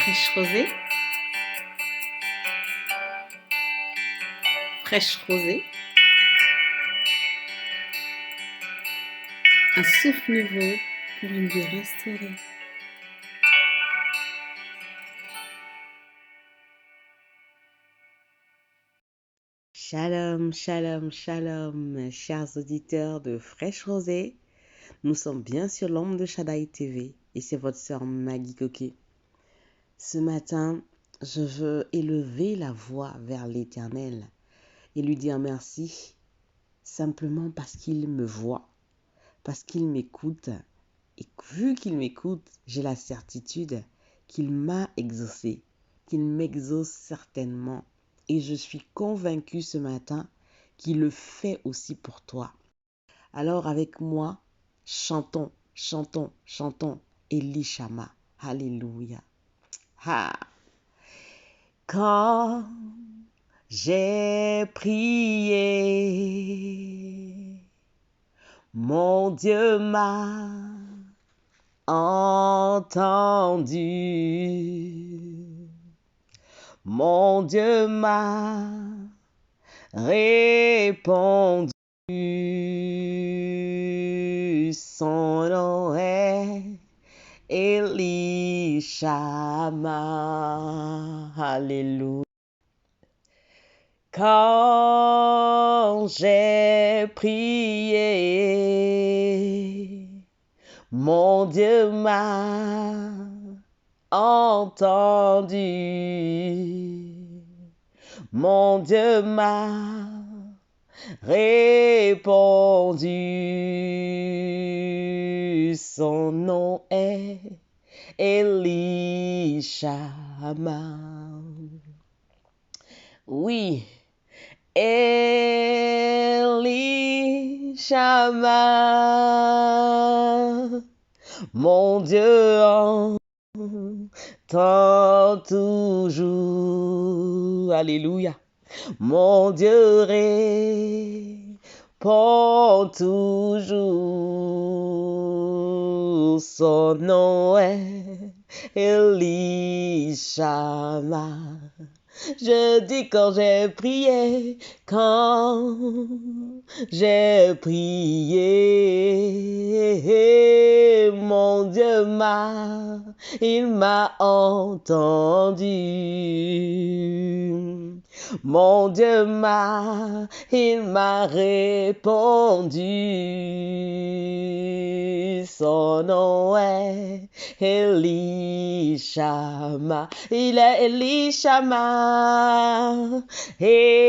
Fraîche rosée, fraîche rosée, un souffle nouveau pour une vie restaurée. Shalom, shalom, shalom, chers auditeurs de Fraîche Rosée. Nous sommes bien sur l'ombre de Shaddai TV et c'est votre sœur Maggie Coquet. Ce matin, je veux élever la voix vers l'Éternel et lui dire merci simplement parce qu'il me voit, parce qu'il m'écoute. Et vu qu'il m'écoute, j'ai la certitude qu'il m'a exaucé, qu'il m'exauce certainement. Et je suis convaincue ce matin qu'il le fait aussi pour toi. Alors avec moi, chantons, chantons, chantons Elishama. Alléluia. Ha! Quand j'ai prié, mon Dieu m'a entendu. Mon Dieu m'a répondu. Son nom est Elishama. Alléluia. Quand j'ai prié, mon Dieu m'a entendu. Mon Dieu m'a répondu. Son nom est Elishama. Oui, Elishama. Mon Dieu entend toujours. Alléluia. Mon Dieu répond toujours. Son nom est Elishama. Je dis quand j'ai prié, mon Dieu il m'a entendu. Mon Dieu il m'a répondu. Son nom est Elishama. Il est Elishama. Elishama.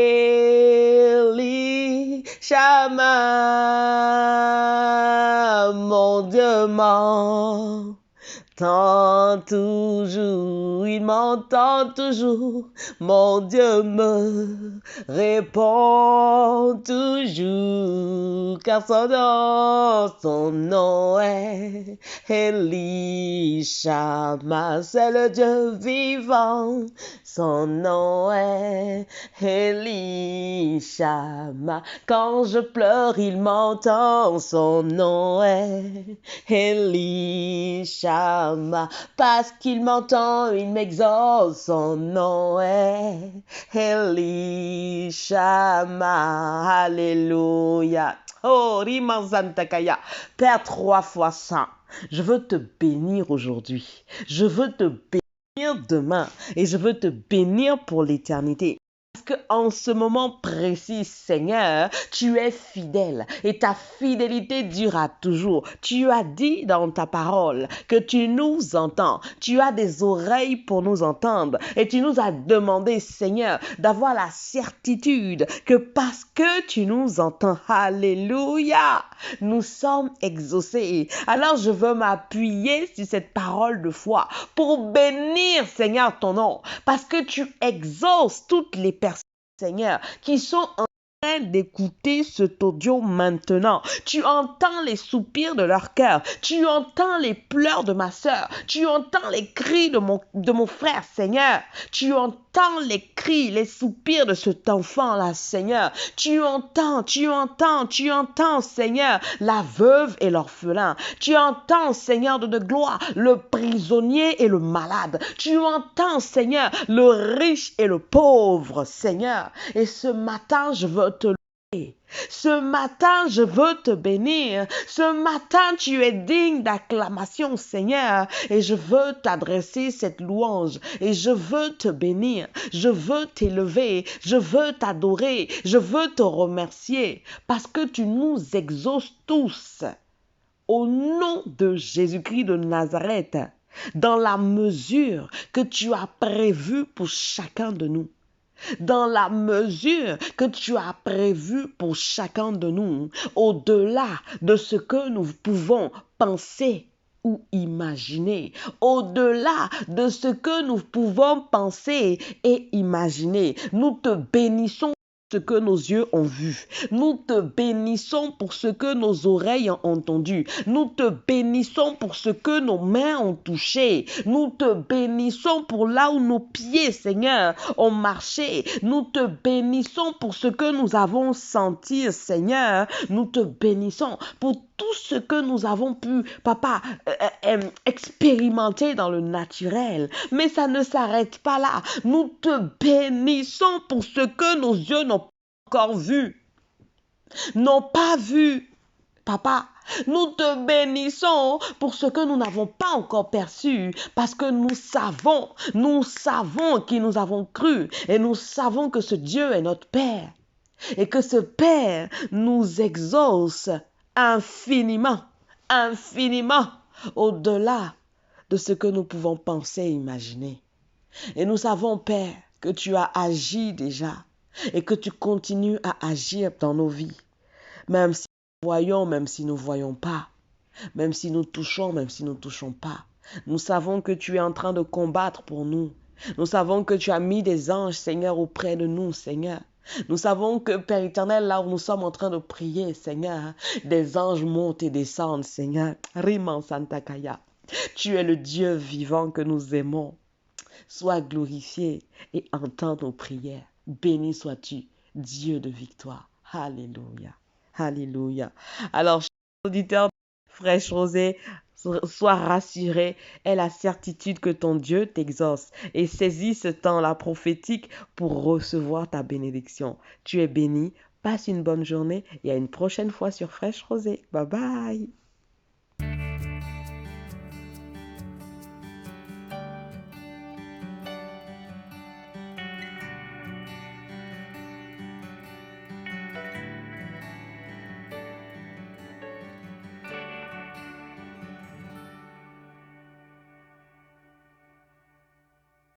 Mon Dieu m'entend toujours, il m'entend toujours. Mon Dieu me répond toujours, car son nom est Elishama. C'est le Dieu vivant, son nom est Elishama. Quand je pleure, il m'entend, son nom est Elishama. Parce qu'il m'entend, il m'exauce, son nom est Elishama. Alléluia. Oh, Rimanzantakaya. Père 3 fois saint, je veux te bénir aujourd'hui. Je veux te bénir demain et je veux te bénir pour l'éternité. Parce qu'en ce moment précis, Seigneur, tu es fidèle et ta fidélité durera toujours. Tu as dit dans ta parole que tu nous entends. Tu as des oreilles pour nous entendre et tu nous as demandé, Seigneur, d'avoir la certitude que parce que tu nous entends, alléluia, nous sommes exaucés. Alors je veux m'appuyer sur cette parole de foi pour bénir, Seigneur, ton nom, parce que tu exauces toutes les personnes, Seigneur, qui sont en train d'écouter cet audio maintenant. Tu entends les soupirs de leur cœur. Tu entends les pleurs de ma sœur. Tu entends les cris de mon frère, Seigneur. Tu entends entends les cris, les soupirs de cet enfant-là, Seigneur. Tu entends, Seigneur, la veuve et l'orphelin. Tu entends, Seigneur de gloire, le prisonnier et le malade. Tu entends, Seigneur, le riche et le pauvre, Seigneur. Et ce matin, je veux te louer. Ce matin, je veux te bénir. Ce matin, tu es digne d'acclamation, Seigneur. Et je veux t'adresser cette louange. Et je veux te bénir. Je veux t'élever. Je veux t'adorer. Je veux te remercier. Parce que tu nous exauces tous. Au nom de Jésus-Christ de Nazareth. Dans la mesure que tu as prévue pour chacun de nous. Dans la mesure que tu as prévu pour chacun de nous, au-delà de ce que nous pouvons penser ou imaginer, au-delà de ce que nous pouvons penser et imaginer, nous te bénissons ce que nos yeux ont vu. Nous te bénissons pour ce que nos oreilles ont entendu. Nous te bénissons pour ce que nos mains ont touché. Nous te bénissons pour là où nos pieds, Seigneur, ont marché. Nous te bénissons pour ce que nous avons senti, Seigneur. Nous te bénissons pour tout ce que nous avons pu, Papa, expérimenter dans le naturel. Mais ça ne s'arrête pas là. Nous te bénissons pour ce que nos yeux n'ont pas encore vu, n'ont pas vu. Papa, nous te bénissons pour ce que nous n'avons pas encore perçu, parce que nous savons qui nous avons cru, et nous savons que ce Dieu est notre Père, et que ce Père nous exauce infiniment, au-delà de ce que nous pouvons penser et imaginer. Et nous savons, Père, que tu as agi déjà et que tu continues à agir dans nos vies, même si nous voyons, même si nous ne voyons pas, même si nous touchons, même si nous ne touchons pas. Nous savons que tu es en train de combattre pour nous. Nous savons que tu as mis des anges, Seigneur, auprès de nous, Seigneur. Nous savons que, Père éternel, là où nous sommes en train de prier, Seigneur, des anges montent et descendent, Seigneur. Riman Santakaya. Tu es le Dieu vivant que nous aimons. Sois glorifié et entends nos prières. Béni sois-tu, Dieu de victoire. Alléluia. Alléluia. Alors, chers auditeurs, Fraîche Rosée, sois rassuré, aie la certitude que ton Dieu t'exauce et saisis ce temps-là prophétique pour recevoir ta bénédiction. Tu es béni, passe une bonne journée et à une prochaine fois sur Fraîche Rosée. Bye bye.